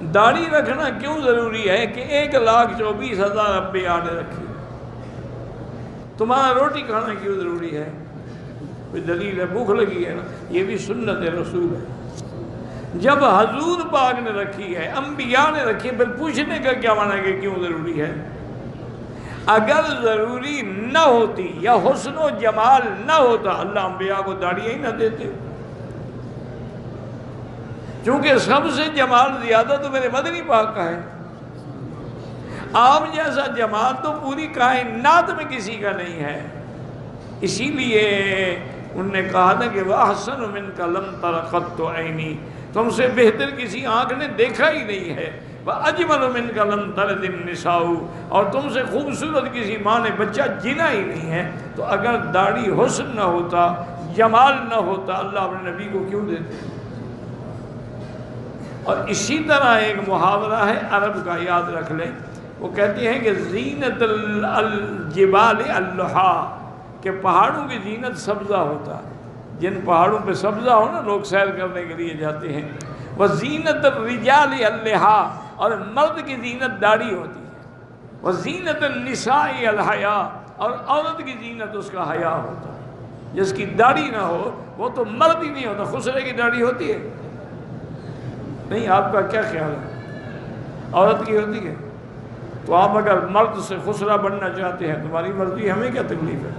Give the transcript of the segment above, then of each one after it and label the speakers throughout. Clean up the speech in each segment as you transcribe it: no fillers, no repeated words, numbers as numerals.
Speaker 1: داڑھی رکھنا کیوں ضروری ہے کہ 1,24,000 انبیاء نے رکھی؟ تمہارا روٹی کھانا کیوں ضروری ہے؟ کوئی دلیل ہے؟ بھوک لگی ہے نا، یہ بھی سنت رسول ہے۔ جب حضور پاک نے رکھی ہے، انبیاء نے رکھی ہے، پھر پوچھنے کا کیا معنی ہے کہ کیوں ضروری ہے؟ اگر ضروری نہ ہوتی یا حسن و جمال نہ ہوتا، اللہ انبیاء کو داڑیاں ہی نہ دیتے۔ چونکہ سب سے جمال زیادہ تو میرے مدنی پاک کا ہے، آپ جیسا جمال تو پوری کائنات میں کسی کا نہیں ہے۔ اسی لیے انہوں نے کہا تھا کہ وَأَحْسَنُ مِنْكَ لَمْ تَرَ قَطُّ عَيْنِي، تم سے بہتر کسی آنکھ نے دیکھا ہی نہیں ہے۔ وَأَجْمَلُ مِنْكَ لَمْ تَلِدِ النِّسَاءُ، اور تم سے خوبصورت کسی ماں نے بچہ جنا ہی نہیں ہے۔ تو اگر داڑھی حسن نہ ہوتا، جمال نہ ہوتا، اللہ اپنے نبی کو کیوں دیتے؟ اور اسی طرح ایک محاورہ ہے عرب کا، یاد رکھ لیں، وہ کہتے ہیں کہ زینت الجبال اللحا، کہ پہاڑوں کی زینت سبزہ ہوتا ہے۔ جن پہاڑوں پہ سبزہ ہو نا، لوگ سیر کرنے کے لیے جاتے ہیں۔ وہ زینت الرجال اللحا، اور مرد کی زینت داڑھی ہوتی ہے۔ وہ زینت النساء الحیا، اور عورت کی زینت اس کا حیا ہوتا ہے۔ جس کی داڑھی نہ ہو وہ تو مرد ہی نہیں ہوتا۔ خسرے کی داڑھی ہوتی ہے؟ نہیں، آپ کا کیا خیال ہے؟ عورت کی ہوتی ہے؟ تو آپ اگر مرد سے خسرا بننا چاہتے ہیں، تمہاری مرضی، ہمیں کیا تکلیف ہے؟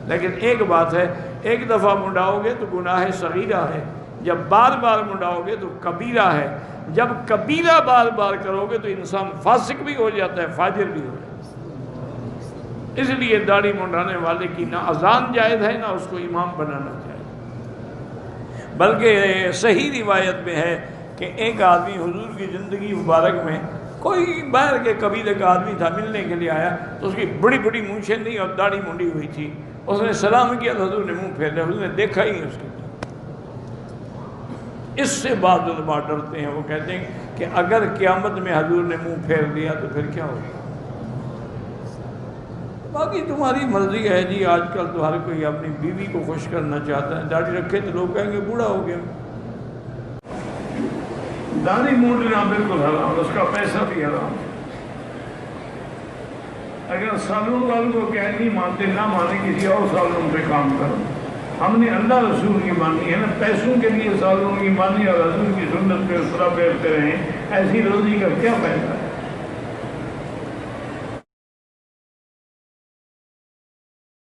Speaker 1: لیکن ایک بات ہے، ایک دفعہ منڈاؤ گے تو گناہ صغیرہ ہے، جب بار بار منڈاؤ گے تو کبیرہ ہے۔ جب کبیرہ بار بار کرو گے تو انسان فاسق بھی ہو جاتا ہے، فاجر بھی ہو جاتا ہے۔ اس لیے داڑھی منڈانے والے کی نہ اذان جائز ہے، نہ اس کو امام بنانا چاہیے۔ بلکہ صحیح روایت میں ہے کہ ایک آدمی حضور کی زندگی مبارک میں، کوئی باہر کے قبیلے کا آدمی تھا، ملنے کے لیے آیا، تو اس کی بڑی بڑی مونچھیں تھیں اور داڑھی منڈی ہوئی تھی۔ اس نے سلام کیا تو حضور نے منہ پھیر لیا، حضور نے دیکھا ہی نہیں اس کو۔ اس سے بعض علماء ڈرتے ہیں، وہ کہتے ہیں کہ اگر قیامت میں حضور نے منہ پھیر لیا تو پھر کیا ہوگا؟ باقی تمہاری مرضی ہے جی۔ آج کل تو ہر کوئی اپنی بیوی کو خوش کرنا چاہتا ہے، داڑھی رکھے تو لوگ کہیں گے بوڑھا ہو گیا۔
Speaker 2: داڑھی مونڈنا بالکل حرام، اس کا پیسہ بھی حرام۔ اگر سالون والوں کو کہہ نہیں مانتے، نہ مانے، کسی اور سالون پہ کام کرو۔ ہم نے اللہ رسول کی مانی ہے نا، پیسوں کے لیے سالون کی مانی اور حضور کی سنت پہ اسرا پھیرتے رہیں، ایسی روزی کا کیا فائدہ ہے؟